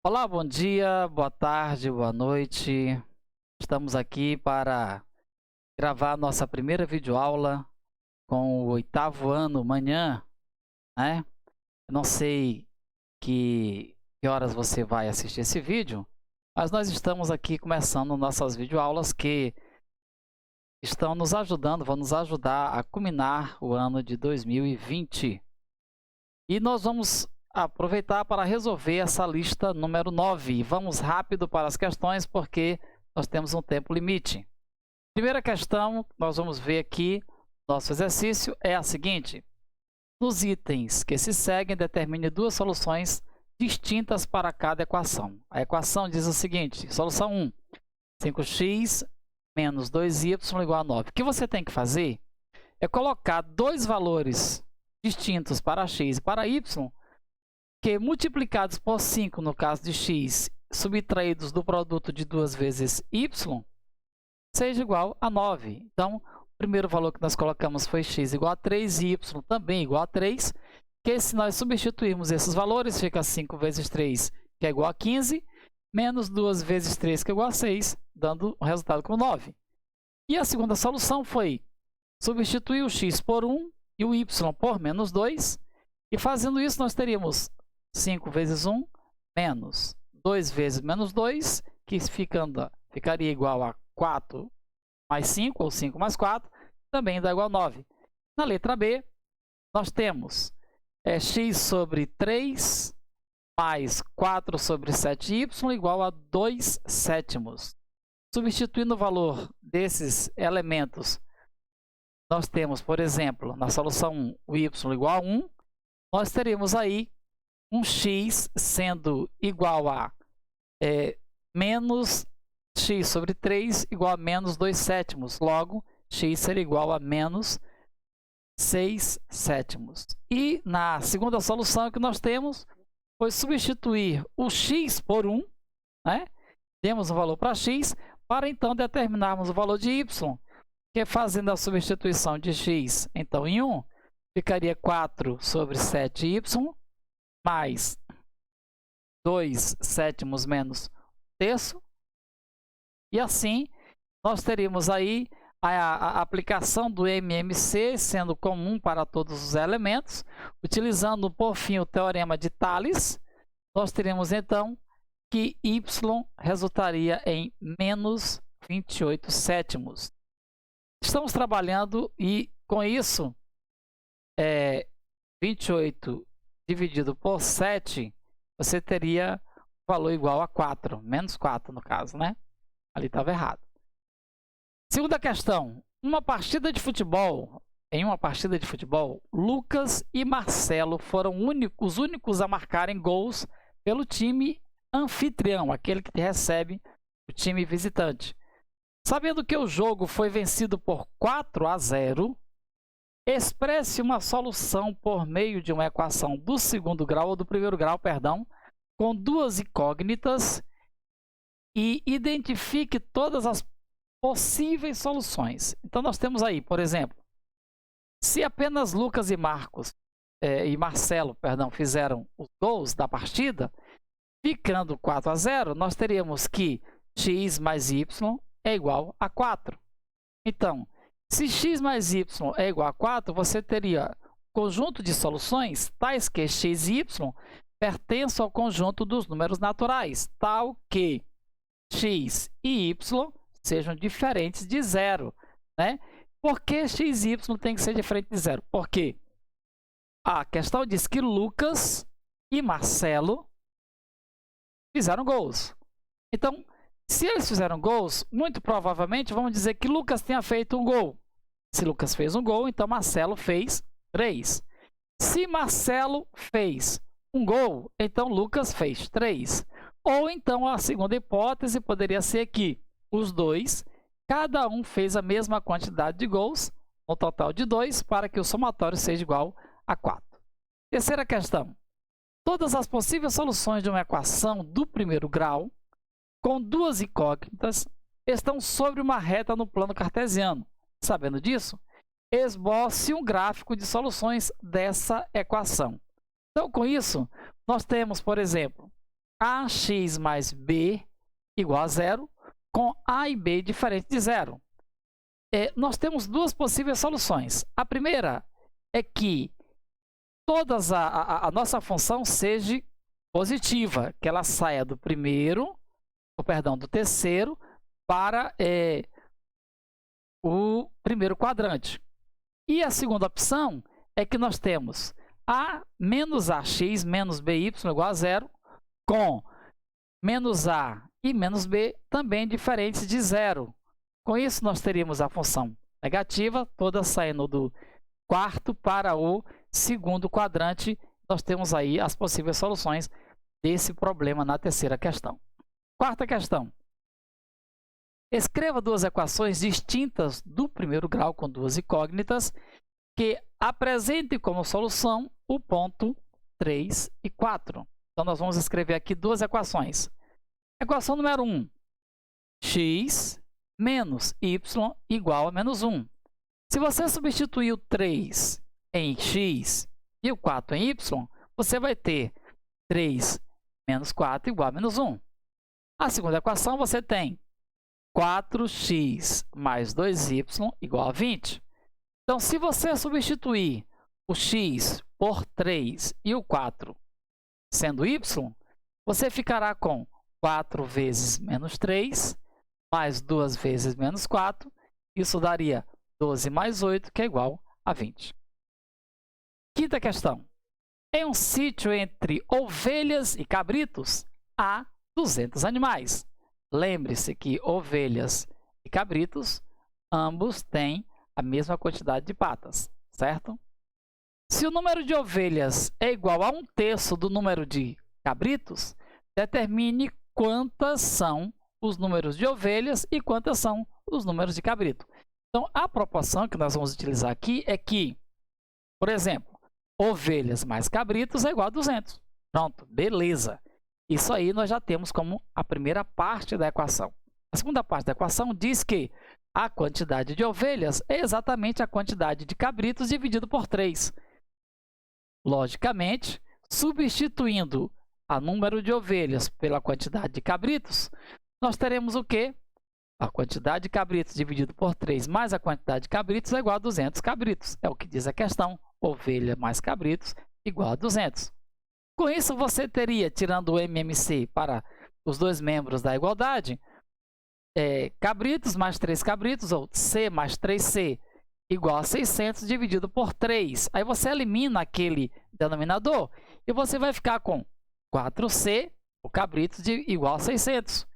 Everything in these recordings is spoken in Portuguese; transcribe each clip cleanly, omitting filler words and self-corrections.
Olá, bom dia, boa tarde, boa noite. Estamos aqui para gravar nossa primeira videoaula com o oitavo ano manhã, né? Eu não sei que horas você vai assistir esse vídeo, mas nós estamos aqui começando nossas videoaulas que estão nos ajudando, vão nos ajudar a culminar o ano de 2020. E nós vamos aproveitar para resolver essa lista número 9. Vamos rápido para as questões porque nós temos um tempo limite. Primeira questão que nós vamos ver aqui, nosso exercício, é a seguinte. Nos itens que se seguem, determine duas soluções distintas para cada equação. A equação diz o seguinte, solução 1, 5x menos 2y igual a 9. O que você tem que fazer é colocar dois valores distintos para x e para y, que multiplicados por 5 no caso de x, subtraídos do produto de 2 vezes y, seja igual a 9. Então, o primeiro valor que nós colocamos foi x igual a 3 e y também igual a 3, que se nós substituirmos esses valores, fica 5 vezes 3, que é igual a 15, menos 2 vezes 3, que é igual a 6, dando o resultado como 9. E a segunda solução foi substituir o x por 1 e o y por menos 2, e fazendo isso nós teríamos 5 vezes 1 menos 2 vezes menos 2, que ficaria igual a 4 mais 5, ou 5 mais 4, também dá igual a 9. Na letra B, nós temos x sobre 3 mais 4 sobre 7y igual a 2 sétimos. Substituindo o valor desses elementos, nós temos, por exemplo, na solução 1, o y igual a 1, nós teremos aí um x sendo igual a menos x sobre 3 igual a menos 2 sétimos. Logo, x será igual a menos 6 sétimos. E na segunda solução que nós temos foi substituir o x por 1, né? Demos um valor para x, para então determinarmos o valor de y, que fazendo a substituição de x então em 1, ficaria 4 sobre 7y, mais 2 sétimos menos terço. E assim, nós teríamos aí a aplicação do MMC sendo comum para todos os elementos. Utilizando, por fim, o teorema de Tales, nós teríamos então que y resultaria em menos 28 sétimos. Estamos trabalhando e, com isso, 28 dividido por 7, você teria o valor igual a 4, menos 4 no caso, né? Ali estava errado. Segunda questão. Em uma partida de futebol, Lucas e Marcelo foram os únicos a marcarem gols pelo time anfitrião, aquele que recebe o time visitante. Sabendo que o jogo foi vencido por 4-0, expresse uma solução por meio de uma equação do segundo grau, ou do primeiro grau, perdão, com duas incógnitas e identifique todas as possíveis soluções. Então, nós temos aí, por exemplo, se apenas Lucas e Marcelo fizeram os gols da partida, ficando 4-0, nós teríamos que x mais y é igual a 4. Então, se x mais y é igual a 4, você teria conjunto de soluções tais que x e y pertencem ao conjunto dos números naturais, tal que x e y sejam diferentes de zero, né? Por que x e y tem que ser diferente de zero? Porque a questão diz que Lucas e Marcelo fizeram gols. Então, se eles fizeram gols, muito provavelmente vamos dizer que Lucas tenha feito um gol. Se Lucas fez um gol, então Marcelo fez 3. Se Marcelo fez um gol, então Lucas fez 3. Ou então a segunda hipótese poderia ser que os dois, cada um fez a mesma quantidade de gols, no total de 2, para que o somatório seja igual a 4. Terceira questão. Todas as possíveis soluções de uma equação do primeiro grau, com duas incógnitas, estão sobre uma reta no plano cartesiano. Sabendo disso, esboce um gráfico de soluções dessa equação. Então, com isso, nós temos, por exemplo, ax mais b igual a zero, com a e b diferente de zero. Nós temos duas possíveis soluções. A primeira é que a nossa função seja positiva, que ela saia do do terceiro para o primeiro quadrante. E a segunda opção é que nós temos a menos ax menos by igual a zero, com menos a e menos b também diferentes de zero. Com isso, nós teríamos a função negativa, toda saindo do quarto para o segundo quadrante. Nós temos aí as possíveis soluções desse problema na terceira questão. Quarta questão. Escreva duas equações distintas do primeiro grau com duas incógnitas que apresentem como solução o ponto 3 e 4. Então, nós vamos escrever aqui duas equações. Equação número 1, x menos y igual a menos 1. Se você substituir o 3 em x e o 4 em y, você vai ter 3 menos 4 igual a menos 1. A segunda equação, você tem 4x mais 2y igual a 20. Então, se você substituir o x por 3 e o 4 sendo y, você ficará com 4 vezes menos 3, mais 2 vezes menos 4. Isso daria 12 mais 8, que é igual a 20. Quinta questão. Em um sítio entre ovelhas e cabritos, há 200 animais. Lembre-se que ovelhas e cabritos, ambos têm a mesma quantidade de patas, certo? Se o número de ovelhas é igual a 1/3 do número de cabritos, determine quantas são os números de ovelhas e quantas são os números de cabrito. Então, a proporção que nós vamos utilizar aqui é que, por exemplo, ovelhas mais cabritos é igual a 200. Pronto, beleza. Isso aí nós já temos como a primeira parte da equação. A segunda parte da equação diz que a quantidade de ovelhas é exatamente a quantidade de cabritos dividido por 3. Logicamente, substituindo o número de ovelhas pela quantidade de cabritos, nós teremos o quê? A quantidade de cabritos dividido por 3 mais a quantidade de cabritos é igual a 200 cabritos. É o que diz a questão. Ovelha mais cabritos igual a 200. Com isso, você teria, tirando o MMC para os dois membros da igualdade, cabritos mais 3 cabritos, ou C mais 3C, igual a 600 dividido por 3. Aí você elimina aquele denominador e você vai ficar com 4C, o cabritos, igual a 600.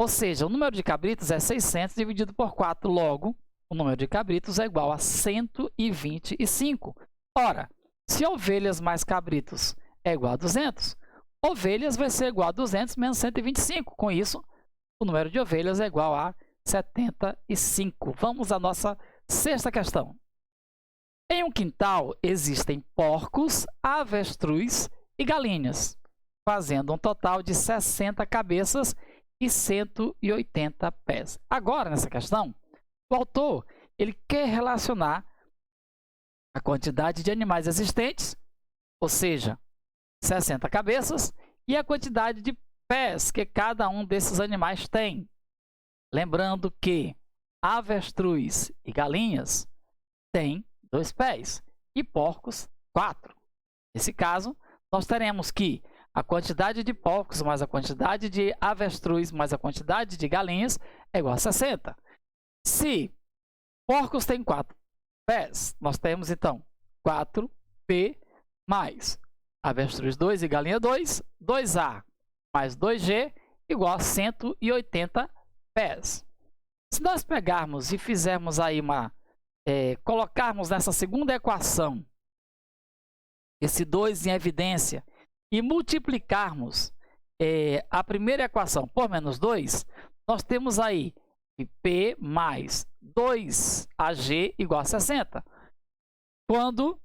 Ou seja, o número de cabritos é 600 dividido por 4. Logo, o número de cabritos é igual a 125. Ora, se ovelhas mais cabritos é igual a 200, ovelhas vai ser igual a 200 menos 125. Com isso, o número de ovelhas é igual a 75. Vamos à nossa sexta questão. Em um quintal existem porcos, avestruz e galinhas, fazendo um total de 60 cabeças e 180 pés. Agora, nessa questão, o autor ele quer relacionar a quantidade de animais existentes, ou seja, 60 cabeças, e a quantidade de pés que cada um desses animais tem. Lembrando que avestruz e galinhas têm 2 pés e porcos 4. Nesse caso, nós teremos que a quantidade de porcos mais a quantidade de avestruz mais a quantidade de galinhas é igual a 60. Se porcos têm 4 pés, nós temos então 4P mais avestruz 2 e galinha 2, 2A mais 2G igual a 180 pés. Se nós pegarmos e fizermos aí colocarmos nessa segunda equação esse 2 em evidência e multiplicarmos a primeira equação por menos 2, nós temos aí que P mais 2AG igual a 60. Quando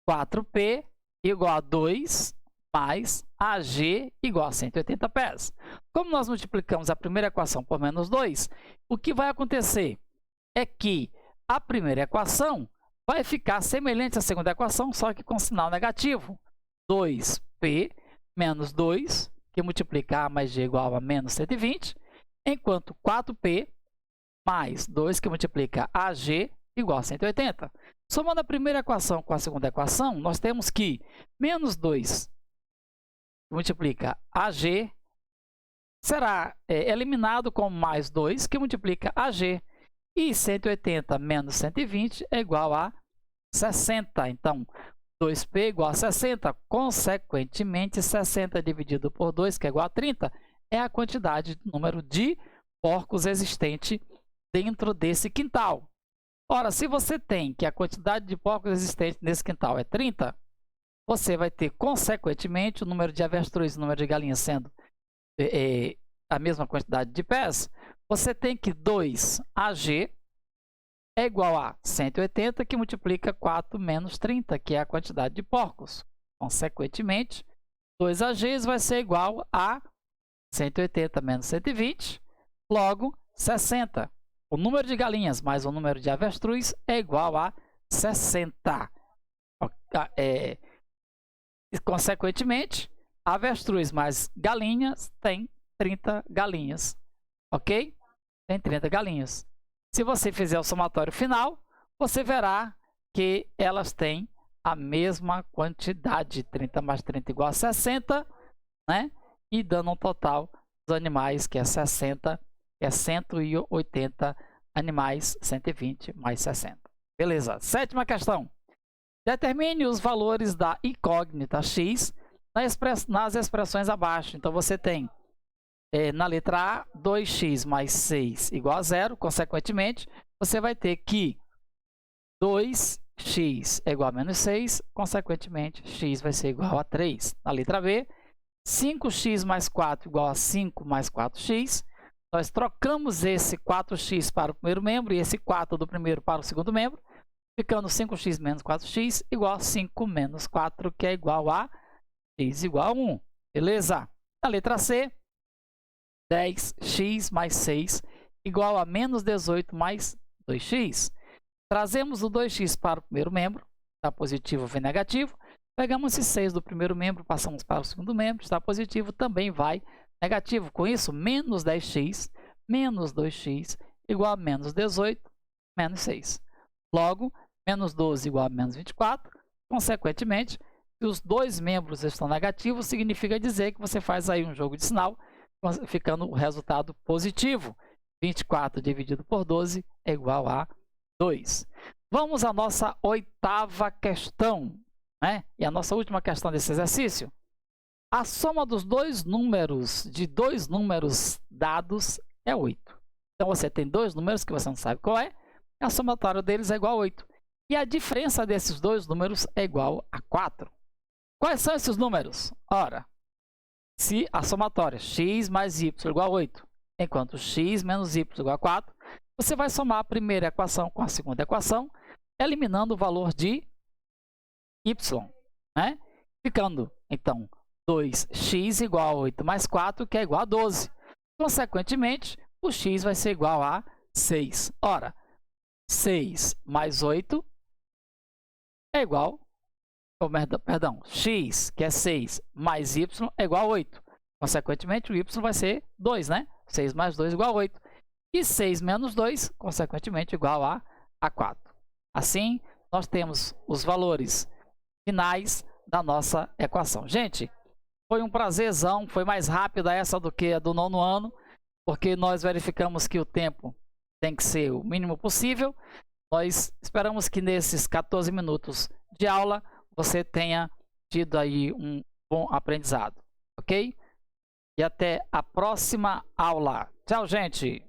4P igual a 2 mais AG igual a 180 pés. Como nós multiplicamos a primeira equação por menos 2, o que vai acontecer é que a primeira equação vai ficar semelhante à segunda equação, só que com sinal negativo. 2P menos 2, que multiplica A mais G igual a menos 120, enquanto 4P mais 2, que multiplica AG, igual a 180. Somando a primeira equação com a segunda equação, nós temos que menos 2, que multiplica AG, será eliminado com mais 2, que multiplica AG. E 180 menos 120 é igual a 60. Então, 2P igual a 60. Consequentemente, 60 dividido por 2, que é igual a 30, é a quantidade, número de porcos existente dentro desse quintal. Ora, se você tem que a quantidade de porcos existente nesse quintal é 30, você vai ter, consequentemente, o número de avestruz e o número de galinhas sendo a mesma quantidade de pés. Você tem que 2AG é igual a 180, que multiplica 4 menos 30, que é a quantidade de porcos. Consequentemente, 2AG vai ser igual a 180 menos 120, logo 60. O número de galinhas mais o número de avestruz é igual a 60. Consequentemente, avestruz mais galinhas tem 30 galinhas. Ok? Tem 30 galinhas. Se você fizer o somatório final, você verá que elas têm a mesma quantidade. 30 mais 30 igual a 60, né? E dando um total dos animais, que é 60, que é 180 animais, 120 mais 60. Beleza. Sétima questão. Determine os valores da incógnita x nas expressões abaixo. Então, você tem na letra A, 2x mais 6 igual a 0. Consequentemente, você vai ter que 2x é igual a menos 6. Consequentemente, x vai ser igual a 3. Na letra B, 5x mais 4 igual a 5 mais 4x. Nós trocamos esse 4x para o primeiro membro e esse 4 do primeiro para o segundo membro, ficando 5x menos 4x igual a 5 menos 4, que é igual a x igual a 1. Beleza? Na letra C, 10x mais 6 igual a menos 18 mais 2x. Trazemos o 2x para o primeiro membro, está positivo, vem negativo. Pegamos esse 6 do primeiro membro, passamos para o segundo membro, está positivo, também vai negativo. Com isso, menos 10x menos 2x igual a menos 18 menos 6. Logo, menos 12 igual a menos 24. Consequentemente, se os dois membros estão negativos, significa dizer que você faz aí um jogo de sinal, ficando o resultado positivo. 24 dividido por 12 é igual a 2. Vamos à nossa oitava questão, né? E a nossa última questão desse exercício. A soma dos dois números dados é 8. Então, você tem dois números que você não sabe qual é. A somatória deles é igual a 8. E a diferença desses dois números é igual a 4. Quais são esses números? Ora, se a somatória x mais y igual a 8, enquanto x menos y igual a 4, você vai somar a primeira equação com a segunda equação, eliminando o valor de y, né? Ficando, então, 2x igual a 8 mais 4, que é igual a 12. Consequentemente, o x vai ser igual a 6. Ora, 6 mais 8 é igual, x, que é 6, mais y é igual a 8. Consequentemente, o y vai ser 2, né? 6 mais 2 igual a 8. E 6 menos 2, consequentemente, igual a 4. Assim, nós temos os valores finais da nossa equação. Gente, foi um prazerzão, foi mais rápida essa do que a do nono ano, porque nós verificamos que o tempo tem que ser o mínimo possível. Nós esperamos que nesses 14 minutos de aula você tenha tido aí um bom aprendizado, ok? E até a próxima aula. Tchau, gente!